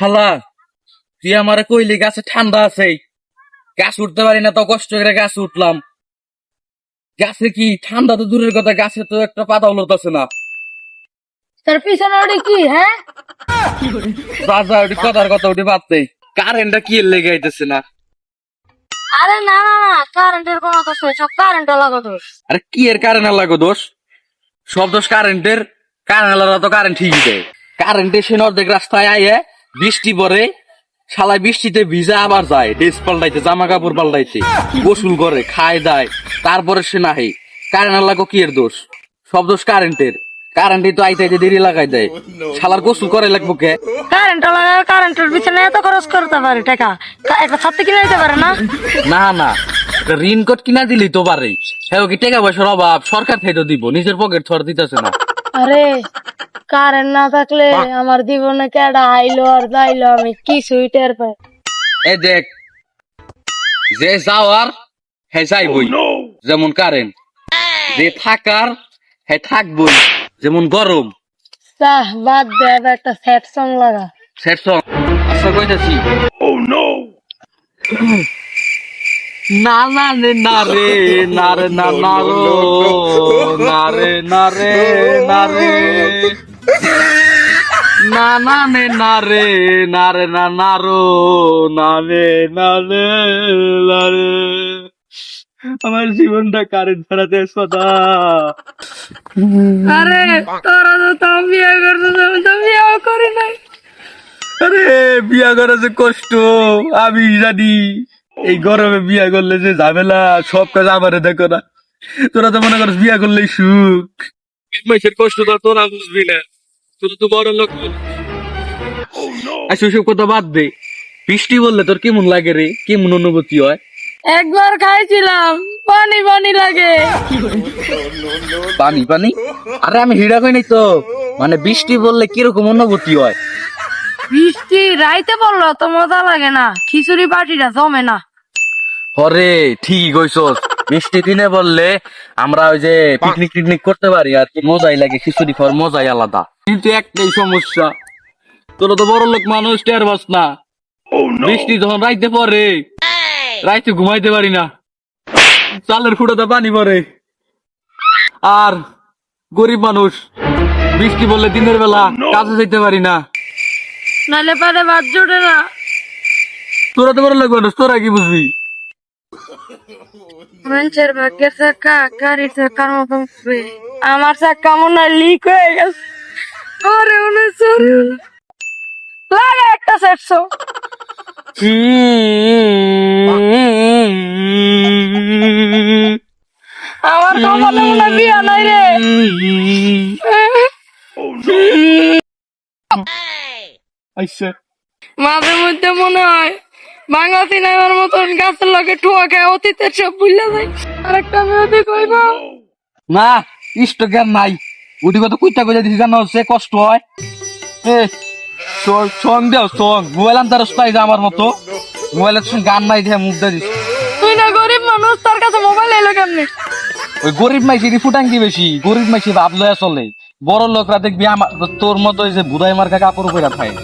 শালা তুই আমারে কইলি গাছে ঠান্ডা আছে, গাছ উঠতে পারি না, তো কষ্ট করে গাছ উঠলাম। গাছে কি ঠান্ডা তো দূরের কথা, গাছে তো একটা পাতাও লড়তেছে না। তোর পিছনে ওটা কি? হ্যাঁ, যা যা ওটি কথার কথা ওটি বাদতে, কারেন্টটা কি এর লেগে আইতেছে না? আরে না না না, কারেন্টের কোনো দোষ নেই, সব কারেন্ট লাগো দোষ। আরে কি এর কারেন্ট লাগো দোষ? সব দোষ কারেন্টের। কারেন্ট আলাদা তো কারেন্ট ঠিকই দেয়। কারেন্ট এসে অর্ধেক রাস্তায় আইয়ে বৃষ্টি পরে, শালায় বৃষ্টিতে ভিজা আবার যায় ড্রেস পাল্টাইতে, জামা কাপড় পাল্টাইতে, গোসল করে খায় দায়, তারপরে সে নাহে। কারেন্ট লাগো কি এর দোষ? সব দোষ কারেন্টের। কারেন্টই তো আইতে আইতে দেরি লাগাই দেয়। শালার গোসল করে লাগবো কে? কারেন্ট লাগা, কারেন্টের পিছনে এত খরচ করতে পারে টাকা, একটা ছাত্রী কিনে দিতে পারে না? না না, ঋণকোট কিনা দিলি তো পারে। হ্যাঁ কি টাকা পয়সার অভাব, সরকার থেকে তো দিব, নিজের পকেট থর দিতেছে না। আরে কারেন্ট না থাকলে আমার জীবনে কেডা আইলো আর যাইলো আমি কিছুই টের পাই। এই দেখ, যে যাওয়ার হ্যাঁ যাইবই যেমন কারেন্ট, যে থাকার হ্যাঁ থাকবই যেমন গরম। চাহ বাদ দে, এবার একটা স্যাড সং লাগা। সেট সং আচ্ছা কইতাছি। না না রে না রে না রে না না রো না রে না রে না রে না না নে না রে না রে না না রো না রে না রে না রে। আমার জীবনটা কারেন্ট ছাড়াতে সদা। আরে তোরা তো বিয়ে করছিস, আমি তো বিয়েও করি নাই। আরে বিয়া করা যে কষ্ট আমি জানি। এই গরমে বিয়া করলে যে ঝামেলা, সব কাজ আমারে দেখো না। তোরা তো মনে করছ বিয়া করলেই সুখ, মাসের কষ্ট তো তোরা বুঝবি না। তোর তো বড় লোক। আচ্ছা ওসব কথা বাদ দে, বৃষ্টি বললে তোর কেমন লাগে রে? কেমন অনুভূতি হয়? একবার খাইছিলাম, পানি পানি লাগে। পানি পানি? আরে আমি হিড়া কই নাই তো, মানে বৃষ্টি বললে কিরকম অনুভূতি হয়? বৃষ্টি রাইতে পড়লো তো মজা লাগে না, খিচুড়ি পাটিটা জমে না। হরে ঠিকই কইছস, বৃষ্টি দিনে বললে আমরা ওই যে পিকনিক টিকনিক করতে পারি আর কি, মজাই লাগে, খিচুড়ি খাওয়ার মজাই আলাদা। কিন্তু একটাই সমস্যা, তোরা তো বড় লোক মানুষ, টের পাস না। বৃষ্টি যখন রাইতে পড়ে, রাইতে ঘুমাইতে পারি না, চালের ফুটাতে পানি পড়ে। আর গরিব মানুষ, বৃষ্টি বললে দিনের বেলা কাজে যেতে পারি না। নাহলে পারে ভাত জোটে না। তোরা তো বড় লোক মানুষ, তোরা কি বুঝবি? মানুষের ভাগ্যের চাকা গাড়ির চাকার মতন ঘুরে। আমার চাকা মনে হয় লিক হয়ে গেছে। আরে লাগে একটা চারশো। আমার কপালে মনে হয় বিয়া নাই রে। আচ্ছা মাঝে মধ্যে মনে হয় বাংলা সিনেমার মতন গাছের লগে ঠুয়া খায় অতীতের সব ভুলে যায়। আরেকটা মেয়েদের কইব না, ইষ্ট জ্ঞান নাই। ওটি কত কুইটা কইলে দিছি জানো, সে কষ্ট হয়। এ সং দেও সং, মোবাইল আনতে পাই যা আমার মতো, মোবাইলের সঙ্গে গান নাই দিয়ে মুখ দিয়ে দিস। তুই না গরিব মানুষ, তার কাছে মোবাইল এলো কেমনে? ওই গরিব মাইসি ফুটাঙ্গি বেশি, গরিব মাইসি ভাব লয়া চলে। বড় লোকরা দেখবি আমার তোর মতো যে বুধাই মার্কা কাপড় পরে থাকে,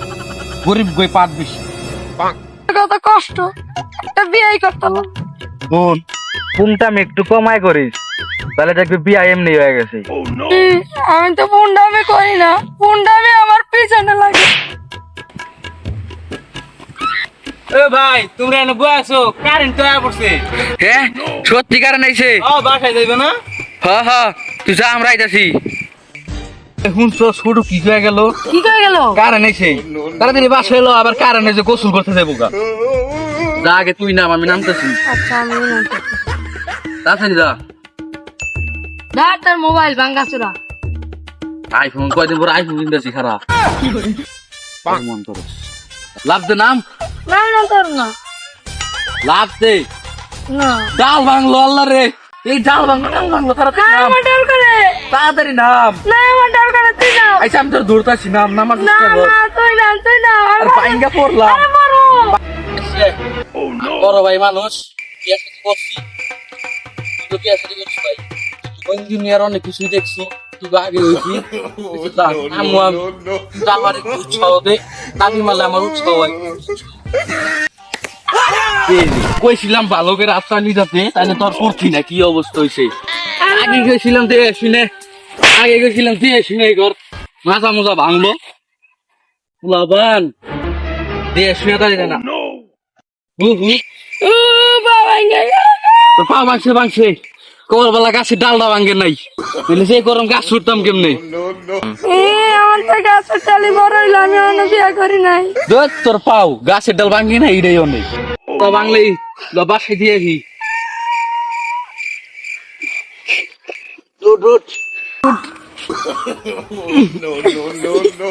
গরিব গই পাট বেশি। কত কষ্ট, একটা বিয়েই করতাম। বোন ফোনটা আমি একটু কমাই করিস, তাহলে দেখবি বিয়া এমনি হয়ে গেছে। আমি তো পুন্ডামি করি না, পুন্ডামি আমার পিছনে লাগে। এ ভাই তোমরা এনে বসে আছো, কারেন্ট তো আয়া পড়ছে। হ্যাঁ সত্যি কারেন্ট আইছে? বাসায় যাইবে না? হ্যাঁ হ্যাঁ তুই যা, আমরা আইতাছি। এখন তো ছোট কি হয়ে গেল? কি করে গেল? কারেন্ট আইছে, তাড়াতাড়ি বাসায় এলো, আবার কারেন্ট এসে গোসল করতে যাবো গা। যা আগে তুই নাম, আমি নামতেছি। আচ্ছা আমি তাড়াতাড়ি যা। ধর তোর মোবাইল ভাঙ্গাচুরা। আইফোন কয়দিন পর আইফোন কিনতেছি খারাপ। মন করো লাভ দে নাম, না না তোর না, লাভ দে। না ডাল ভাঙলো আল্লাহ রে, এই ডাল ভাঙলো তাড়াতাড়ি নাম, আমার ডাল করে। তাড়াতাড়ি নাম। না আমার ডাল করে, তুই না। আচ্ছা আমি তোর দৌড়তাছি, নাম নামার না চেষ্টা কর। না তুই না, তুই না। আর পাইঙ্গা পড়লাম। আরে বড় বড় ভাই মানুষ, বিয়া শাদী করছি, তুই তো বিয়া শাদী করছিস ভাই, ওই দুনিয়ার অনেক কিছুই দেখছি, তুই আগে হয়েছি। যাবার একটু উৎসাহ দে, তামি মারলে আমার উৎসাহ হয়। কইছিলাম ভালো করে আশ্রয় নিতে, তাহলে তোর করছি না, কি অবস্থা হয়েছে। আগে গেছিলাম দিয়ে শুনে, ঘর মাথা মোজা ভাঙলো, লাবান দিয়ে শুনে দাঁড়িয়ে না। ও বাবা তোর পা ভাঙছে কবর বেলা গাছের ডালটা ভাঙে নাই, বলে সে গরম গাছ ছুটতাম কেমনে। আমার তো গাছের ডালি বড় হইলো, আমি অন্য বিয়া করি নাই। তোর পাও গাছের ডাল ভাঙি না, এইটাই অনেক। তা ভাঙলেই বাসে দিয়ে আহি। no.